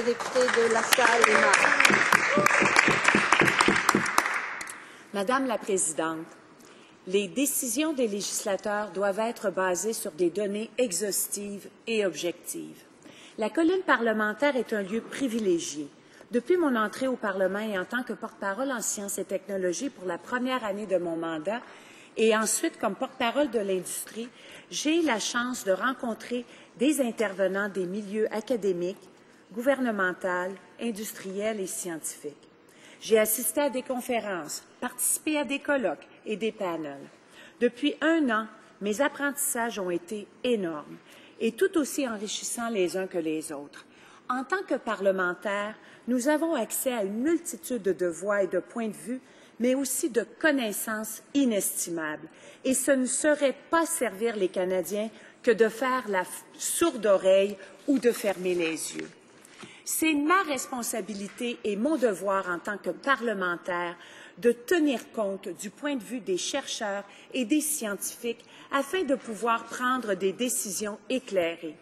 député de La Salle. Madame la Présidente, les décisions des législateurs doivent être basées sur des données exhaustives et objectives. La colline parlementaire est un lieu privilégié. Depuis mon entrée au Parlement et en tant que porte-parole en sciences et technologies pour la première année de mon mandat et ensuite comme porte-parole de l'industrie, j'ai eu la chance de rencontrer des intervenants des milieux académiques, gouvernementaux, industriels et scientifiques. J'ai assisté à des conférences, participé à des colloques et des panels. Depuis un an, mes apprentissages ont été énormes et tout aussi enrichissants les uns que les autres. En tant que parlementaires, nous avons accès à une multitude de voix et de points de vue, mais aussi de connaissances inestimables. Et ce ne serait pas servir les Canadiens que de faire la sourde oreille ou de fermer les yeux. C'est ma responsabilité et mon devoir en tant que parlementaire de tenir compte du point de vue des chercheurs et des scientifiques afin de pouvoir prendre des décisions éclairées.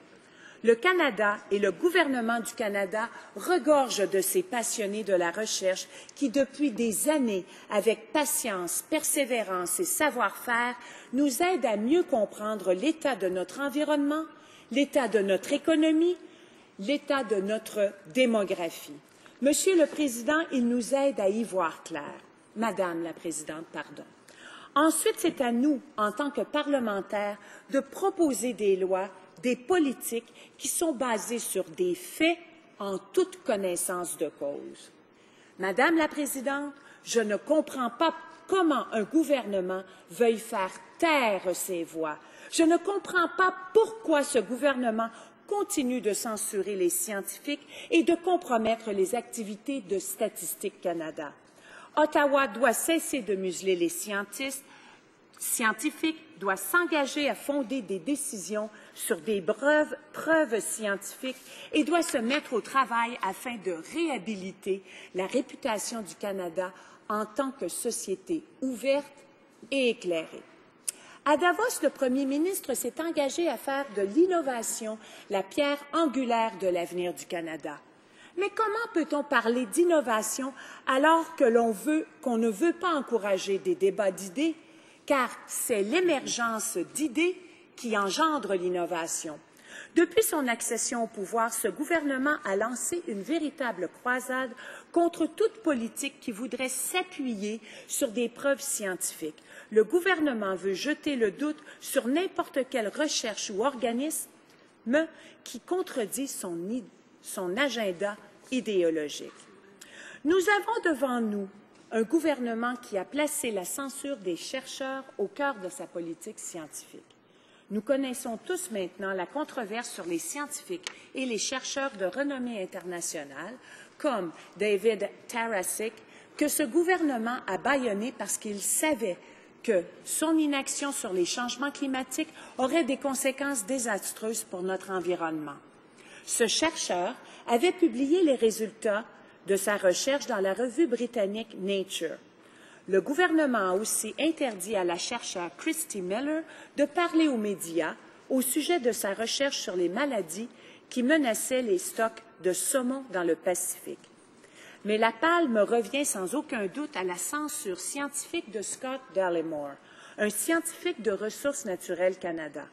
Le Canada et le gouvernement du Canada regorgent de ces passionnés de la recherche qui, depuis des années, avec patience, persévérance et savoir-faire, nous aident à mieux comprendre l'état de notre environnement, l'état de notre économie, l'état de notre démographie. Monsieur le Président, il nous aide à y voir clair. Madame la Présidente, pardon. Ensuite, c'est à nous, en tant que parlementaires, de proposer des lois, des politiques qui sont basées sur des faits en toute connaissance de cause. Madame la Présidente, je ne comprends pas comment un gouvernement veuille faire taire ses voix. Je ne comprends pas pourquoi ce gouvernement continue de censurer les scientifiques et de compromettre les activités de Statistique Canada. Ottawa doit cesser de museler les scientifiques, doit s'engager à fonder des décisions sur des preuves scientifiques et doit se mettre au travail afin de réhabiliter la réputation du Canada en tant que société ouverte et éclairée. À Davos, le Premier ministre s'est engagé à faire de l'innovation la pierre angulaire de l'avenir du Canada. Mais comment peut-on parler d'innovation alors qu'on ne veut pas encourager des débats d'idées, car c'est l'émergence d'idées qui engendre l'innovation. Depuis son accession au pouvoir, ce gouvernement a lancé une véritable croisade contre toute politique qui voudrait s'appuyer sur des preuves scientifiques. Le gouvernement veut jeter le doute sur n'importe quelle recherche ou organisme qui contredit son agenda idéologique. Nous avons devant nous un gouvernement qui a placé la censure des chercheurs au cœur de sa politique scientifique. Nous connaissons tous maintenant la controverse sur les scientifiques et les chercheurs de renommée internationale, comme David Tarasik, que ce gouvernement a bâillonné parce qu'il savait que son inaction sur les changements climatiques aurait des conséquences désastreuses pour notre environnement. Ce chercheur avait publié les résultats de sa recherche dans la revue britannique Nature. Le gouvernement a aussi interdit à la chercheure Christy Miller de parler aux médias au sujet de sa recherche sur les maladies qui menaçaient les stocks de saumon dans le Pacifique. Mais la palme revient sans aucun doute à la censure scientifique de Scott Dallimore, un scientifique de Ressources naturelles Canada.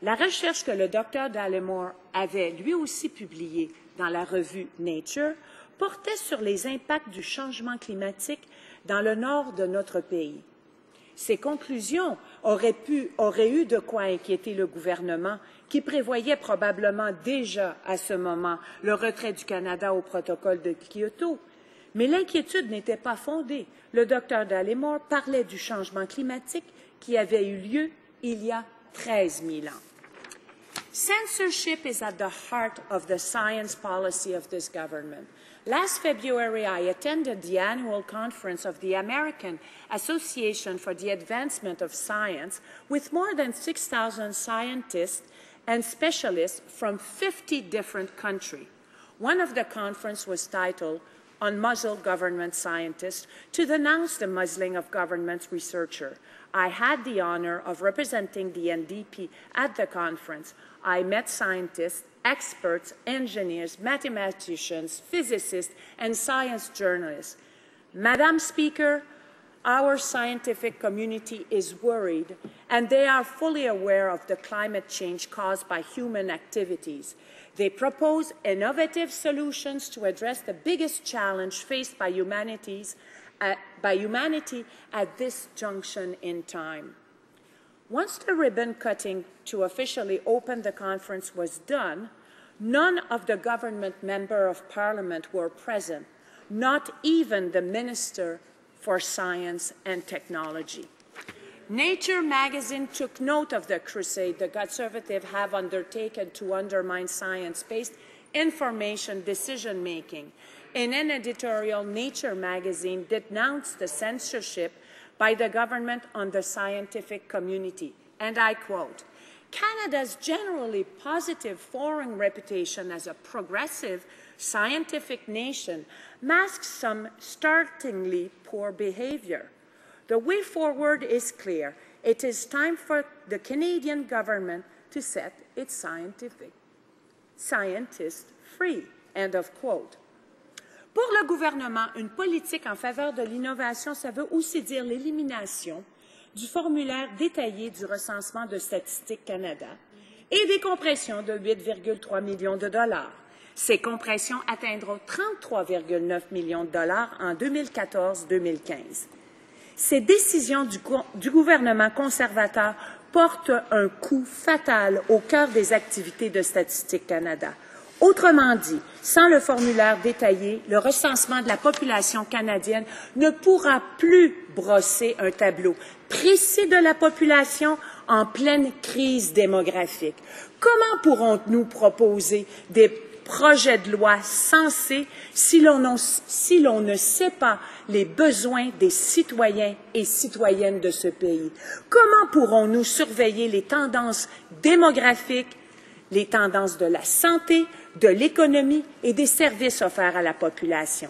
La recherche que le Dr Dallimore avait lui aussi publiée dans la revue Nature portait sur les impacts du changement climatique dans le nord de notre pays. Ces conclusions auraient eu de quoi inquiéter le gouvernement, qui prévoyait probablement déjà à ce moment le retrait du Canada au protocole de Kyoto. Mais l'inquiétude n'était pas fondée. Le Dr Dallimore parlait du changement climatique qui avait eu lieu il y a 13 000 ans. Censorship is at the heart of the science policy of this government. Last February, I attended the annual conference of the American Association for the Advancement of Science with more than 6,000 scientists and specialists from 50 different countries. One of the conferences was titled on muzzled government scientists to denounce the muzzling of government researchers. I had the honor of representing the NDP at the conference. I met scientists, experts, engineers, mathematicians, physicists, and science journalists. Madam Speaker, our scientific community is worried, and they are fully aware of the climate change caused by human activities. They propose innovative solutions to address the biggest challenge faced by humanity at this junction in time. Once the ribbon cutting to officially open the conference was done, none of the government members of Parliament were present, not even the Minister for Science and Technology. Nature magazine took note of the crusade the Conservatives have undertaken to undermine science-based information decision-making. In an editorial, Nature magazine denounced the censorship by the government on the scientific community. And I quote, "Canada's generally positive foreign reputation as a progressive scientific nation masks some startlingly poor behavior. The way forward is clear. It is time for the Canadian government to set its scientists free." End of quote. Pour le gouvernement, une politique en faveur de l'innovation, ça veut aussi dire l'élimination du formulaire détaillé du recensement de Statistique Canada et des compressions de 8,3 millions de dollars. Ces compressions atteindront 33,9 millions de dollars en 2014-2015. Ces décisions du gouvernement conservateur portent un coup fatal au cœur des activités de Statistique Canada. Autrement dit, sans le formulaire détaillé, le recensement de la population canadienne ne pourra plus brosser un tableau précis de la population en pleine crise démographique. Comment pourrons-nous proposer des projets de loi sensés si l'on ne sait pas les besoins des citoyens et citoyennes de ce pays? Comment pourrons-nous surveiller les tendances démographiques, les tendances de la santé, de l'économie et des services offerts à la population?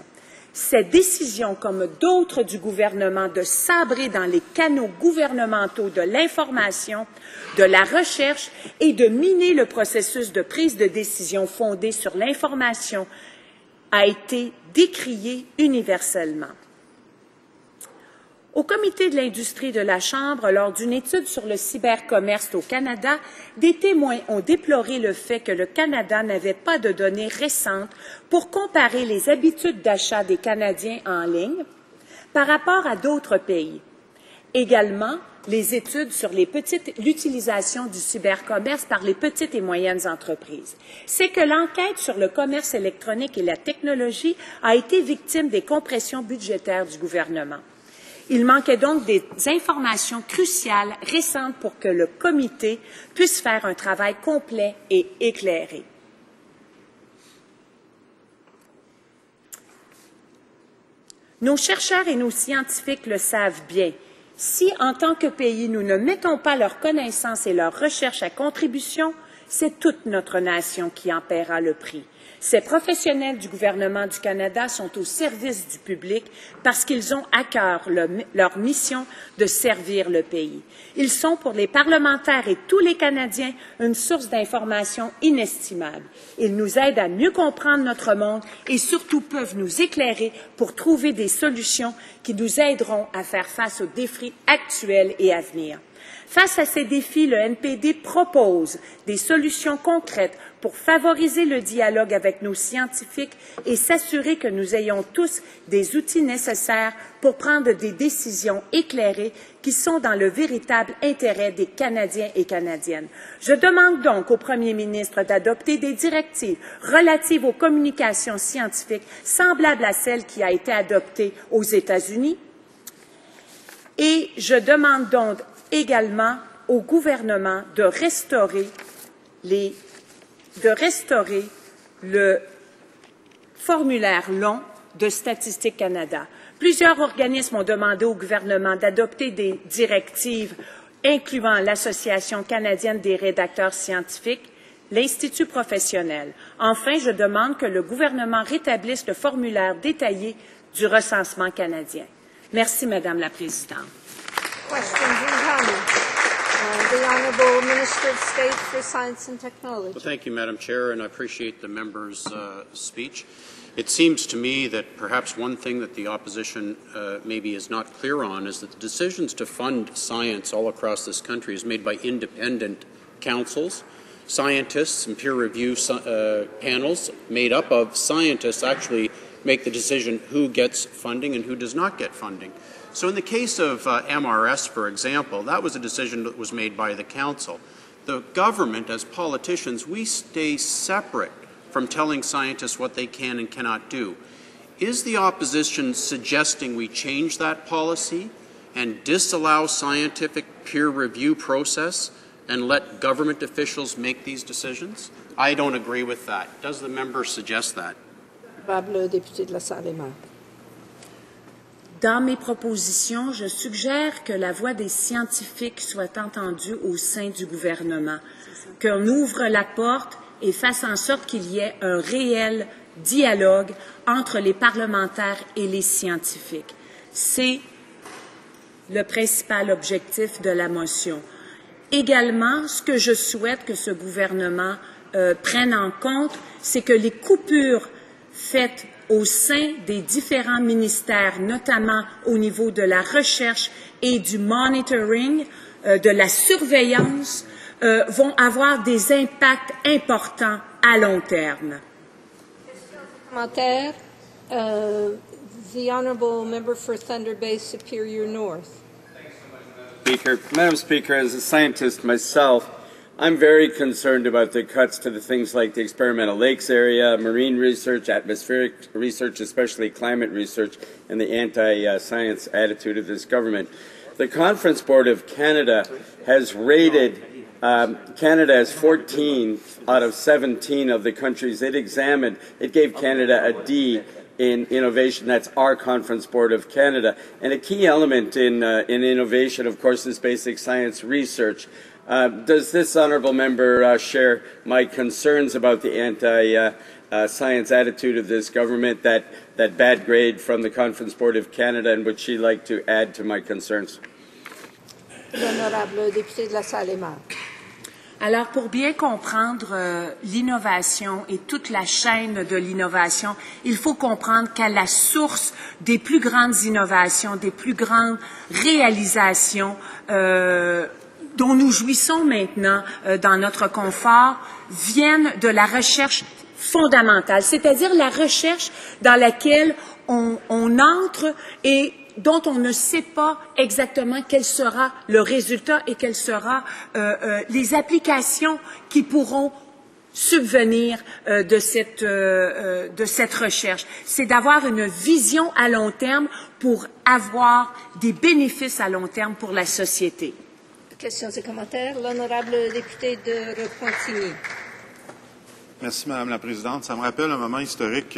Cette décision, comme d'autres du gouvernement, de sabrer dans les canaux gouvernementaux de l'information, de la recherche et de miner le processus de prise de décision fondé sur l'information, a été décriée universellement. Au Comité de l'industrie de la Chambre, lors d'une étude sur le cybercommerce au Canada, des témoins ont déploré le fait que le Canada n'avait pas de données récentes pour comparer les habitudes d'achat des Canadiens en ligne par rapport à d'autres pays. Également, les études sur l'utilisation du cybercommerce par les petites et moyennes entreprises. C'est que l'enquête sur le commerce électronique et la technologie a été victime des compressions budgétaires du gouvernement. Il manquait donc des informations cruciales récentes pour que le comité puisse faire un travail complet et éclairé. Nos chercheurs et nos scientifiques le savent bien. Si, en tant que pays, nous ne mettons pas leurs connaissances et leurs recherches à contribution, c'est toute notre nation qui en paiera le prix. Ces professionnels du gouvernement du Canada sont au service du public parce qu'ils ont à cœur leur mission de servir le pays. Ils sont pour les parlementaires et tous les Canadiens une source d'information inestimable. Ils nous aident à mieux comprendre notre monde et surtout peuvent nous éclairer pour trouver des solutions qui nous aideront à faire face aux défis actuels et à venir. Face à ces défis, le NPD propose des solutions concrètes pour favoriser le dialogue avec nos scientifiques et s'assurer que nous ayons tous des outils nécessaires pour prendre des décisions éclairées qui sont dans le véritable intérêt des Canadiens et Canadiennes. Je demande donc au Premier ministre d'adopter des directives relatives aux communications scientifiques semblables à celle qui a été adoptée aux États-Unis et je demande donc également au gouvernement de restaurer le formulaire long de Statistique Canada. Plusieurs organismes ont demandé au gouvernement d'adopter des directives incluant l'Association canadienne des rédacteurs scientifiques, l'Institut professionnel. Enfin, je demande que le gouvernement rétablisse le formulaire détaillé du recensement canadien. Merci, Madame la Présidente. Questions and comments. The Honourable Minister of State for Science and Technology. Well, thank you, Madam Chair, and I appreciate the member's speech. It seems to me that perhaps one thing that the opposition maybe is not clear on is that the decisions to fund science all across this country is made by independent councils, scientists, and peer review panels made up of scientists actually make the decision who gets funding and who does not get funding. So in the case of MRS, for example, that was a decision that was made by the council. The government, as politicians, we stay separate from telling scientists what they can and cannot do. Is the opposition suggesting we change that policy and disallow scientific peer review process and let government officials make these decisions? I don't agree with that. Does the member suggest that? Honorable député de la Salle-et-Marne. Dans mes propositions, je suggère que la voix des scientifiques soit entendue au sein du gouvernement, qu'on ouvre la porte et fasse en sorte qu'il y ait un réel dialogue entre les parlementaires et les scientifiques. C'est le principal objectif de la motion. Également, ce que je souhaite que ce gouvernement prenne en compte, c'est que les coupures faites au sein des différents ministères, notamment au niveau de la recherche et du monitoring, de la surveillance, vont avoir des impacts importants à long terme. Commentaire. The Honourable Member for Thunder Bay Superior North. Speaker. Madam Speaker, as a scientist myself, I'm very concerned about the cuts to the things like the experimental lakes area, marine research, atmospheric research, especially climate research, and the anti-science attitude of this government. The Conference Board of Canada has rated Canada as 14 out of 17 of the countries it examined. It gave Canada a D in innovation. That's our Conference Board of Canada. And a key element in innovation, of course, is basic science research. Does this honourable member share my concerns about the anti-science attitude of this government, that bad grade from the Conference Board of Canada, and would she like to add to my concerns? L'honorable député de la Salle-et-Marne. Alors, pour bien comprendre l'innovation et toute la chaîne de l'innovation, il faut comprendre qu'à la source des plus grandes innovations, des plus grandes réalisations dont nous jouissons maintenant dans notre confort, viennent de la recherche fondamentale, c'est-à-dire la recherche dans laquelle on entre et dont on ne sait pas exactement quel sera le résultat et quelles seront les applications qui pourront subvenir de cette recherche. C'est d'avoir une vision à long terme pour avoir des bénéfices à long terme pour la société. Questions et commentaires. L'honorable député de Repentigny. Merci, Madame la Présidente. Ça me rappelle un moment historique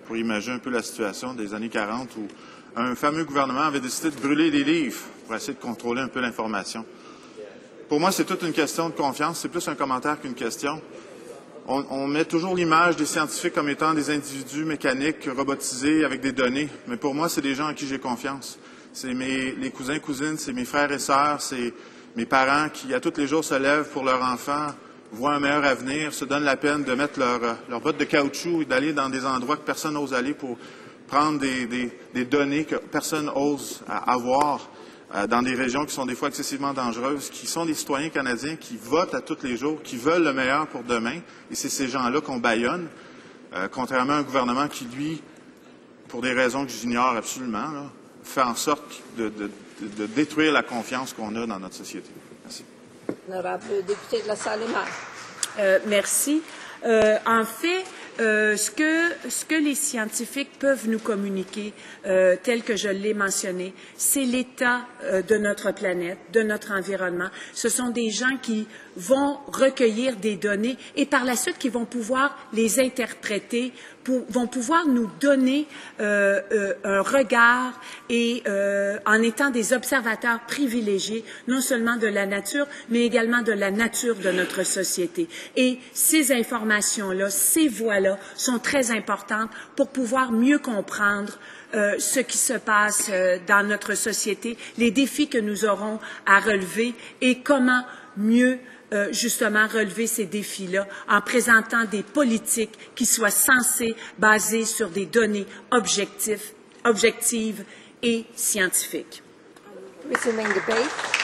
pour imaginer un peu la situation des années 40 où un fameux gouvernement avait décidé de brûler les livres pour essayer de contrôler un peu l'information. Pour moi, c'est toute une question de confiance. C'est plus un commentaire qu'une question. On met toujours l'image des scientifiques comme étant des individus mécaniques, robotisés, avec des données. Mais pour moi, c'est des gens en qui j'ai confiance. C'est les cousins, cousines, c'est mes frères et sœurs, c'est mes parents qui, à tous les jours, se lèvent pour leurs enfants, voient un meilleur avenir, se donnent la peine de mettre leurs bottes de caoutchouc et d'aller dans des endroits que personne n'ose aller pour prendre des données que personne n'ose avoir dans des régions qui sont des fois excessivement dangereuses, qui sont des citoyens canadiens qui votent à tous les jours, qui veulent le meilleur pour demain. Et c'est ces gens-là qu'on bâillonne, contrairement à un gouvernement qui, lui, pour des raisons que j'ignore absolument, là, fait en sorte de détruire la confiance qu'on a dans notre société. Merci. Honorable député de la Salle-et-Marne. Merci. En fait, ce que les scientifiques peuvent nous communiquer, tel que je l'ai mentionné, c'est l'état de notre planète, de notre environnement. Ce sont des gens qui vont recueillir des données et par la suite qui vont pouvoir les interpréter, vont pouvoir nous donner un regard et en étant des observateurs privilégiés, non seulement de la nature, mais également de la nature de notre société. Et ces informations-là, ces voix-là sont très importantes pour pouvoir mieux comprendre ce qui se passe dans notre société, les défis que nous aurons à relever et comment mieux justement relever ces défis-là en présentant des politiques qui soient censées basées sur des données objectives et scientifiques. Resuming debate.